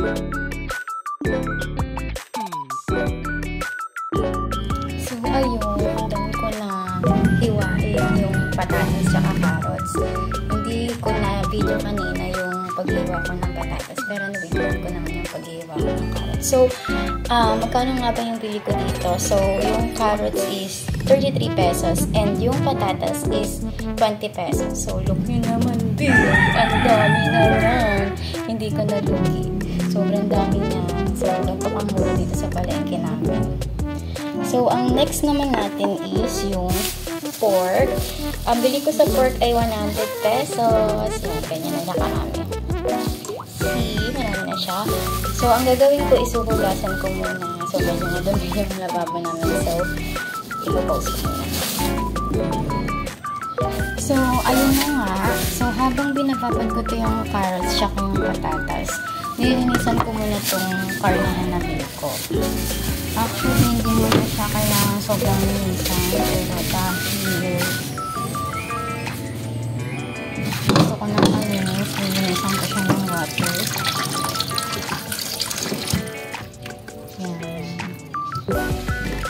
So, ayun, doon ko na hiwain yung patatas at carrots. Hindi ko na video kanina yung paghiwa ko ng patatas, pero na-video ko naman yung paghiwa ko ng carrots. So, magkano nga ba yung bili ko dito? So, yung carrots is 33 pesos and yung patatas is 20 pesos. So, look nyo naman, babe. Ang dami naman. Hindi ko nalugi. Sobrang dami niya. So, nagpakamura dito sa palengke namin. So, ang next naman natin is yung pork. Ang bili ko sa pork ay 100 pesos. Yan, ganyan na nakarami. See, marami na siya. So, ang gagawin ko is huhugasan ko muna. So, ganyan na dumi yung lababo namin. So, ipopost ko muna. So, ayun na nga. So, habang binababad ko ito yung carrots tsaka yung patatas, nilinisan ko muna itong karnahan na bili ko. Actually, hindi mo na siya kailangan sobrang linisan. Pero dahil gusto ko nang malinis, nilinisan ko siya ng water. Yan.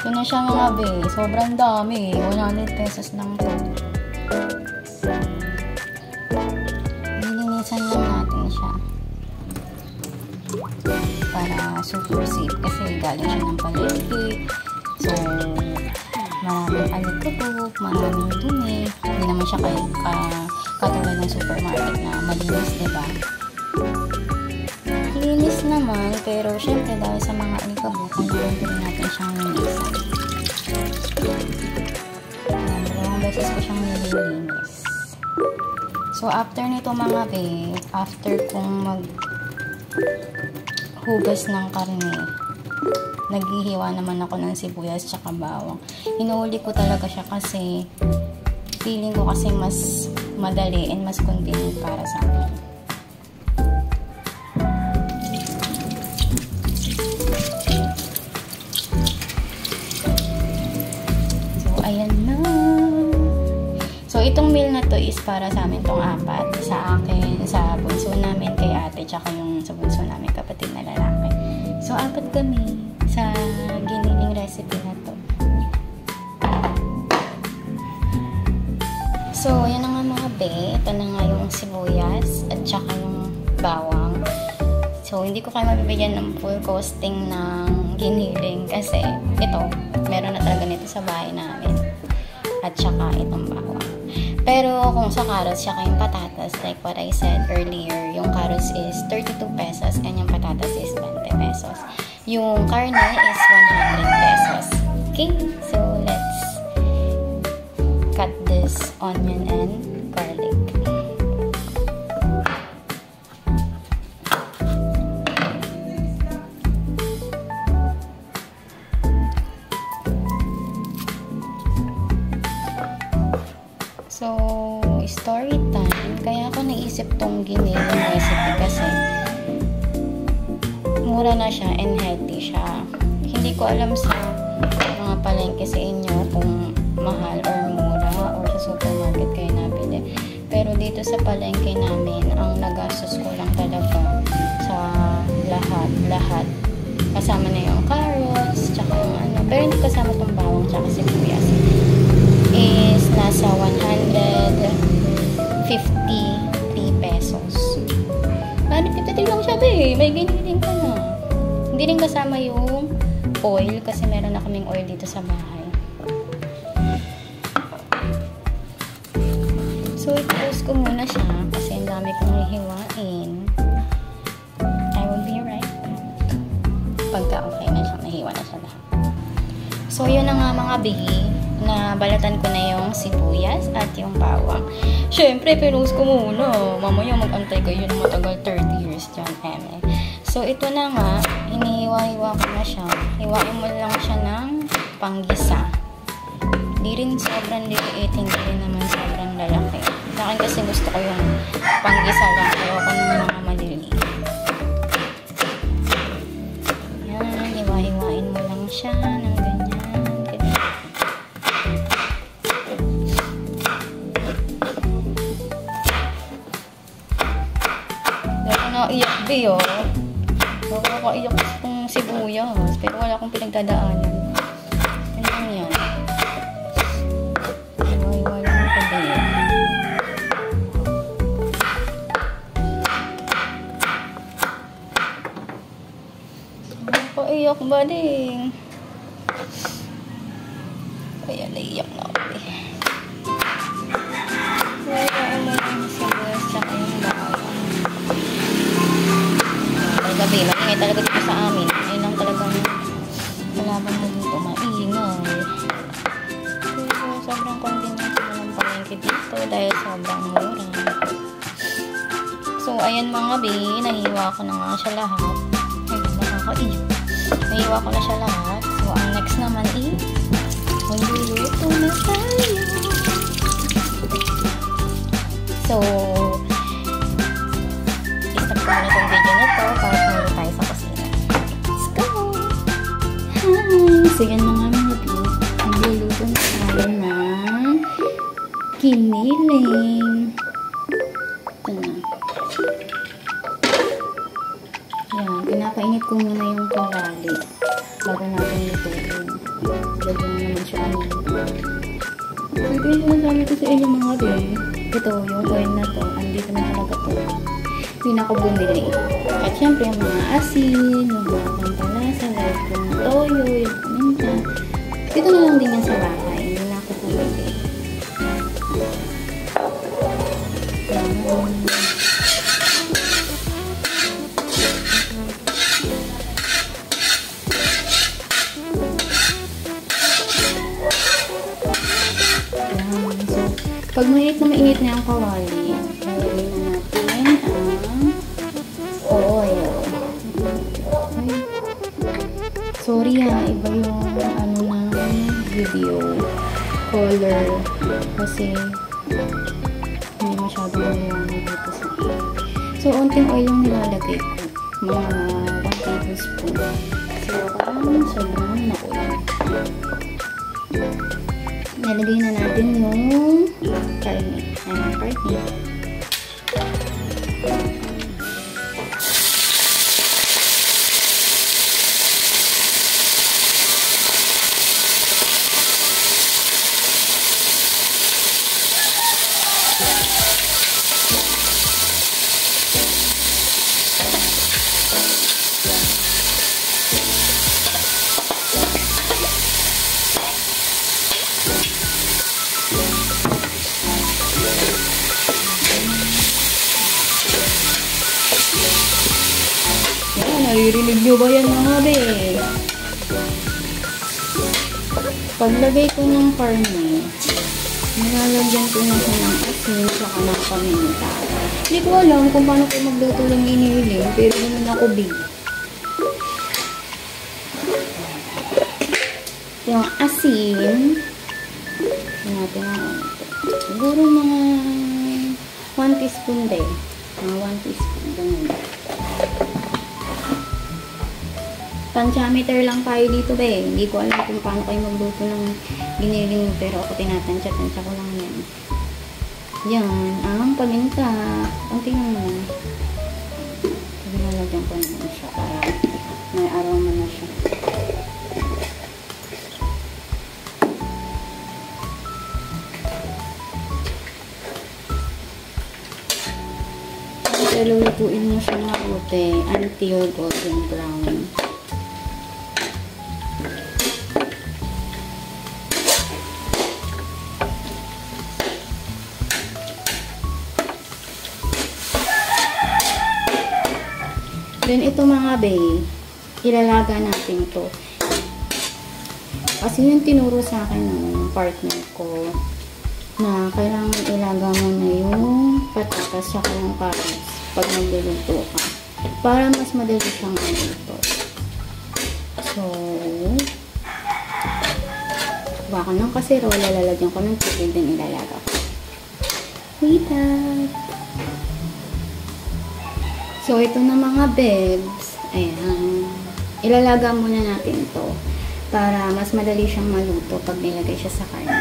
Ito na siya mga be. Sobrang dami. 100 pesos lang to. Nilinisan lang natin siya. Para super safe kasi galing siya ng palengke. So, maraming alikabok, maraming dumi. Hindi naman siya katulad ng supermarket na malinis, diba? Linis naman, pero syempre dahil sa mga alikabok, kailangan din natin siyang linisan. Dalawang beses ko siyang nililinis. So, after nito mga be, after kong hugas ng karne, naghihiwa naman ako ng sibuyas tsaka bawang. Hinuhuli ko talaga siya kasi feeling ko kasi mas madali and mas convenient para sa akin. So, ayan na. So, itong meal na to is para sa amin tong apat. Sa akin, sa bunso namin, kay ate, tsaka yung sa bunso namin, kapatid na lalaki. So, apat kami sa giniling recipe na to. So, yan na nga mga be. Ito na nga yung sibuyas at tsaka yung bawang. So, hindi ko kayo mabibigyan ng full costing ng giniling kasi ito, meron na talaga nito sa bahay namin. At tsaka itong bawang. Pero kung sa carrots, tsaka yung patatas, like what I said earlier, yung carrots is 32 pesos and yung patatas is 20 pesos. Yung karne is 100 pesos. Okay, so let's cut this onion and garlic. So, story time. Kaya ako naisip tong giniling recipe kasi mura na siya and healthy siya. Hindi ko alam sa mga palengke sa inyo kung mahal or mura or sa supermarket kayo nabili. Pero dito sa palengke namin, ang nagastos ko lang talaga sa lahat. Kasama na yung carrots, tsaka yung ano. Pero hindi kasama tong bawang tsaka sibuyas. Is nasa 153 pesos. 153 lang siya, be. May giniling ka na. Hindi rin kasama yung oil kasi meron na kaming oil dito sa bahay. So, i-close ko muna siya kasi ang dami kong hihiwain. I will be right back. Pagka okay na siya, nahiwa na siya lahat. So, yun na nga mga bigi. Na balatan ko na yung sibuyas at yung bawang. Siyempre, pinuhos ko muna. Mamaya mag-antay kayo ng matagal 30 years dyan, eme. So, ito na nga. Hinihiwa-hiwa ko na siya. Hiwain mo lang siya ng panggisa. Hindi rin sobrang liit, hindi rin naman sobrang lalaki. Sa akin kasi gusto ko yung panggisa lang. Ayoko ng mga maliliit. Yan, hiwa-hiwain mo lang siya ng ganyan. Iyak, be, oh. Nakakaiyak itong sibuyas. Pero wala akong pinagdadaanan. Ano lang yan? Wala akong pagdaya. Nakakaiyak ba din? Kaya naiyak na ako eh. Kaya mo yung sibuyas tsaka yung bawang. Gabi, maingay talaga dito sa amin. Ayun lang talagang malaman mo dito, maingay. Pero sobrang convenient mo ng palengke dito dahil sobrang mura. So, ayan mga bi, nahiwa ko na nga siya lahat. Ay, nakakaiyak. Nahiwa ko na siya lahat. So, ang next naman is magluluto na tayo. So, i-stop ko na itong video na to para tumulong tayo sa kusina. Let's go! Hi! So, yan mga bi, magluluto na tayo ng kiniling. Ito na. Yan, pinapainit ko muna yung kawali bago natin lutuin. Lagyan na naman siya kanina. So, ito yung sinasabi ko sa inyo mga be. Ito, yung oil na to, andito na talaga to. Hindi na ako bumili. At syempre, yung mga asin, yung mga pampalasa, like yung toyo, yung paminta. Dito na lang din yan sa bahay. Hindi na ako bumili. Pag mainit na yung kawali, lalagay na natin ang oil. Sorry ha, iba yung ano na video color kasi hindi masyadong maliwanag dito sa akin. So, unting oil yung nilalagay ko. Mga 1 tablespoon. Sobrang na oil. Nalagay na natin yung karne. Ayan, karne. Naririnig nyo ba yan mga be? Paglagay ko ng karne, nilalagyan ko na siya ng asin saka ng paminta. Hindi ko alam kung paano ko magluto ng iniling, pero ganun ako be. Yung asin, natin ang siguro mga 1 teaspoon din. Mga 1 teaspoon. Ganun. Tansyameter lang tayo dito ba eh. Hindi ko alam kung paano kayo magluto ng giniling pero ako tinatansya-tansya ko lang yan. Yan, ang paminta. Kunti naman. Nalagyan ko naman siya para may aroma na siya. Lulutuin mo siya ng ute until golden brown. Then, ito mga bay, ilalaga natin to. Kasi yung tinuro sa akin ng partner ko na kailangan ilaga mo na yung patatas saka yung carrots pag magluluto ka. Para mas madali siyang maluto. So, baka ng kaserola, lalagyan ko ng tubig din ilalaga ko. Wait up! So, ito na mga bebs. Ayan. Ilalaga muna natin to para mas madali siyang maluto pag nilagay siya sa karne.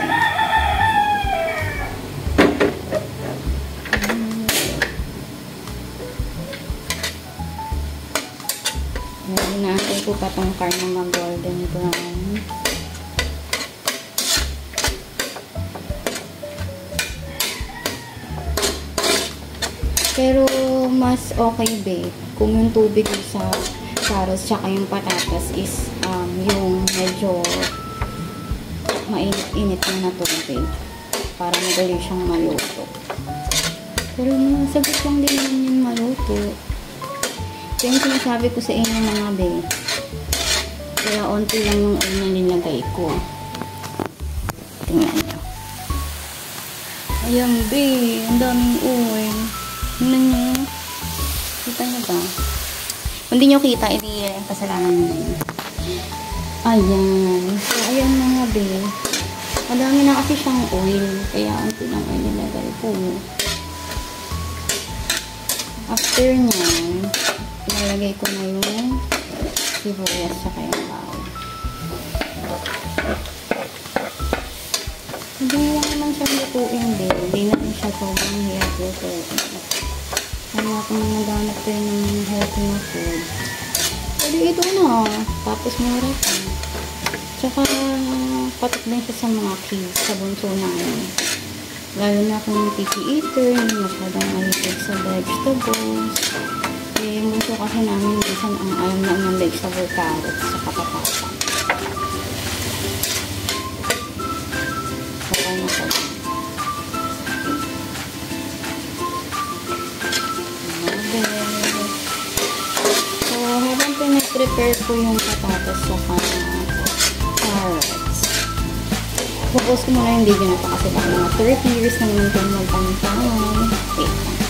Inaantay ko pa tong karne mag-golden brown. Pero mas okay babe kung yung tubig sa carrots tsaka yung patatas is yung medyo mainit-init na tubig para madali siyang maluto. Pero sagot lang din naman yung maluto. Kaya yung sinasabi ko sa inyo mga babe, kaya onti lang yung oil na nilagay ko. Tingnan nyo. Ayan babe, ang daming oil. Tingnan nyo. Kita nyo ba? Kung di nyo kita, edi kasalanan nyo na yun. Ayan. So, ayan mga babe. Madami na kasi siyang oil. Kaya onti lang oil nilagay ko. After nyan, ilalagay ko na yung sibuyas sa kayang bawang. Hindi lang naman siya lutuin din. Hindi naman siya sobrang hirap lutuin. Kaya kung naghanap kayo ng healthy na food, pwede ito na. Tapos mura pa. Tsaka patok din siya sa mga kids, sa bunso namin. Lalo na kung picky eater, hindi masyadong mahilig sa vegetables. Eh, bunso kasi namin minsan ang alam na ng vegetable carrots sa kapatata. Saka na po. So, habang pinag-prepare ko yung patatas sa carrots, focus ko muna yung video na ito kasi baka mga 30 years na naman kung magpantawang. Wait lang.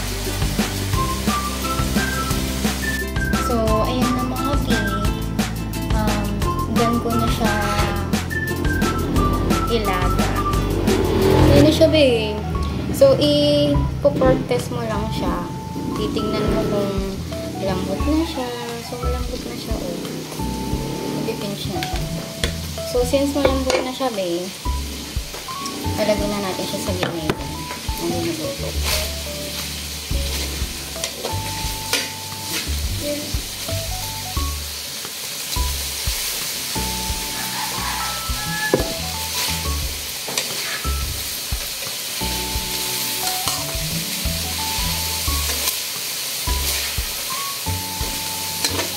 So, ayan na mga babe. Gan ko na siya ilaga. Ayan na siya babe. So, i-pork test mo lang siya. Titingnan mo kung lambot na siya. So, malambot na siya. Mag-pinch na siya. So, since malambot na siya babe, talagyan na natin siya sa gitna ito. Ang linubuto.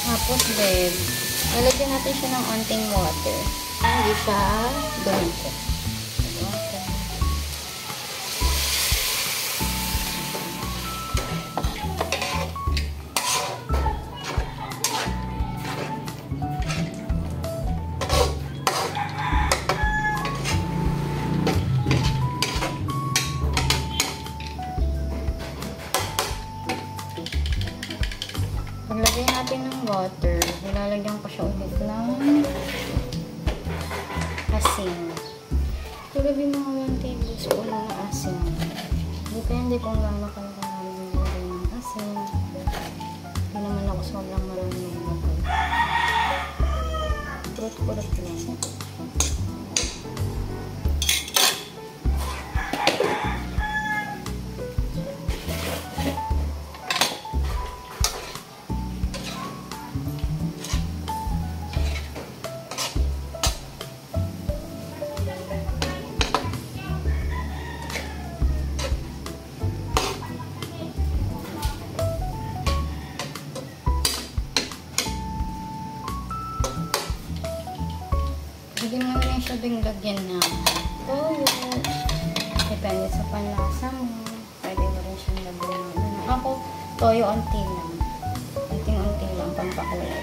Tapos, babe, lalagyan natin siya ng onting water. Hindi siya dumito. Paglagay natin ng water, ilalagyan ko siya ulit ng asin. Tulagay mga 1 tablespoon ng asin. Depende kung gaano kayo karami nilagay ng asin. Hindi naman ako sobrang marami nilagay. Kurot-kurot lang. Pwede mo na siya ding lagyan na toyo. Depende sa panlasa mo. Pwede mo rin siyang lagyan na. Ako, toyo onti lang. Unting-unti lang, pampakulay.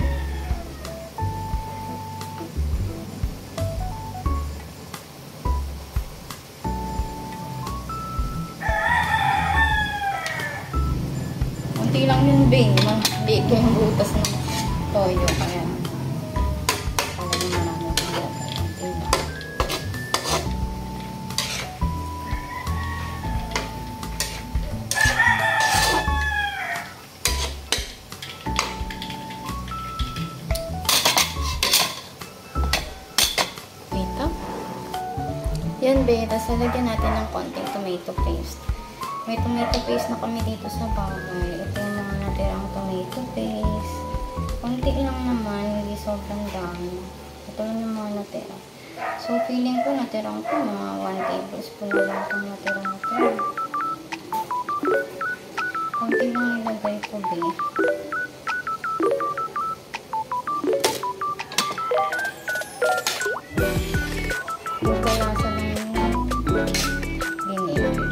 Unti lang yung bing. Maliit ko yung butas ng toyo. Kaya yan be, tapos lalagyan natin ng konting tomato paste. May tomato paste na kami dito sa bahay. Ito yung mga natirang tomato paste. Konti konti lang naman, hindi sobrang dami. Ito lang yung mga natira. So, feeling ko natirang ko mga 1 tablespoon na lang itong natira. Konti lang nilagay ko, be. Magkalasa lang yung giniling.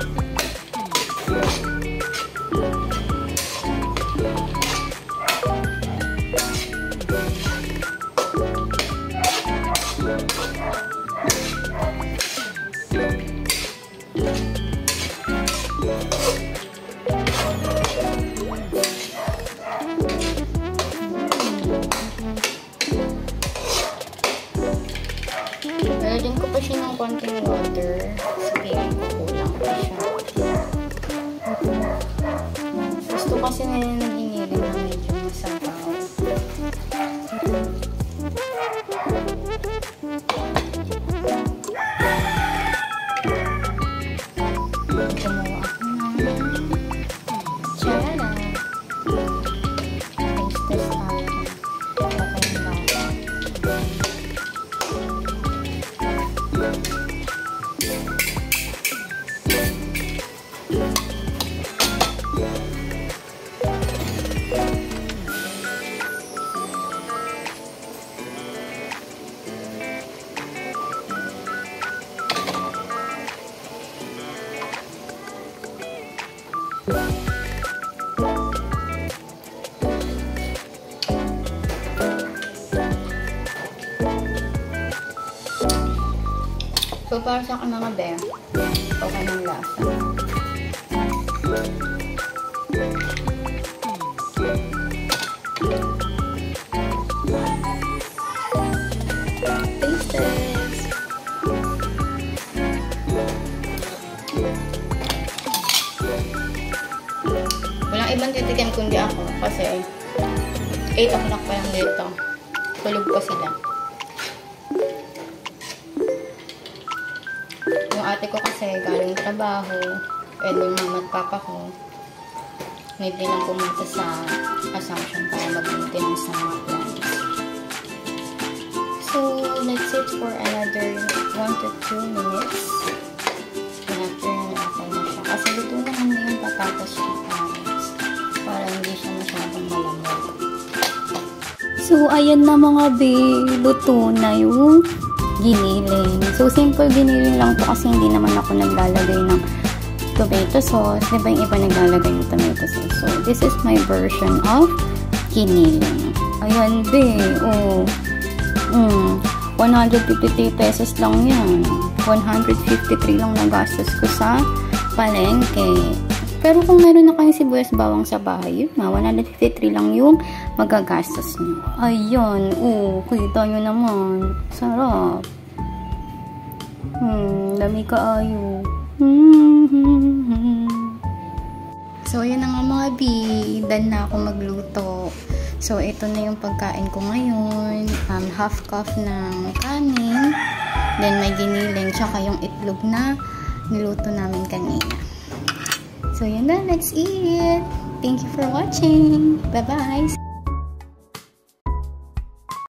Lalagyan ko pa siya ng konting water. Sige, kulang pa siya. Gusto kasi na yung giniling na medyo masabaw. Gumawa ako ng charala. Taste test tayo. Okay na ba? So, para sa akin mga be, okay ng lasa. Taste test! Walang ibang titikin kundi ako kasi 8 o'clock pa lang dito. Tulog pa sila. Yung ate ko kasi galing trabaho, and yung mama at papa ko may lang pumunta sa Assumption para mag-maintenance ng mga plants. So, let's sit for another 1 to 2 minutes. And after na okay na siya. Kasi luto na hindi yung patatas siya para hindi siya masyadong malamig. So, ayan na mga be, luto na yung giniling. So, simple giniling lang to kasi hindi naman ako naglalagay ng tomato sauce. Diba yung iba naglalagay ng tomato sauce? So, this is my version of giniling. Ayan, be. Oh. 153 pesos lang yan. 153 lang nagastos ko sa palengke. Pero kung meron na kayong sibuyas bawang sa bahay, yun nga, 153 lang yung magagastos nyo. Ayun, kita nyo naman. Sarap. Dami kaayo. So, yun na nga mga bi. Done na ako magluto. So, ito na yung pagkain ko ngayon. Half cup ng kanin. Then, may giniling. Tsaka yung itlog na niluto namin kanina. So, yun na. Let's eat! Thank you for watching! Bye-bye!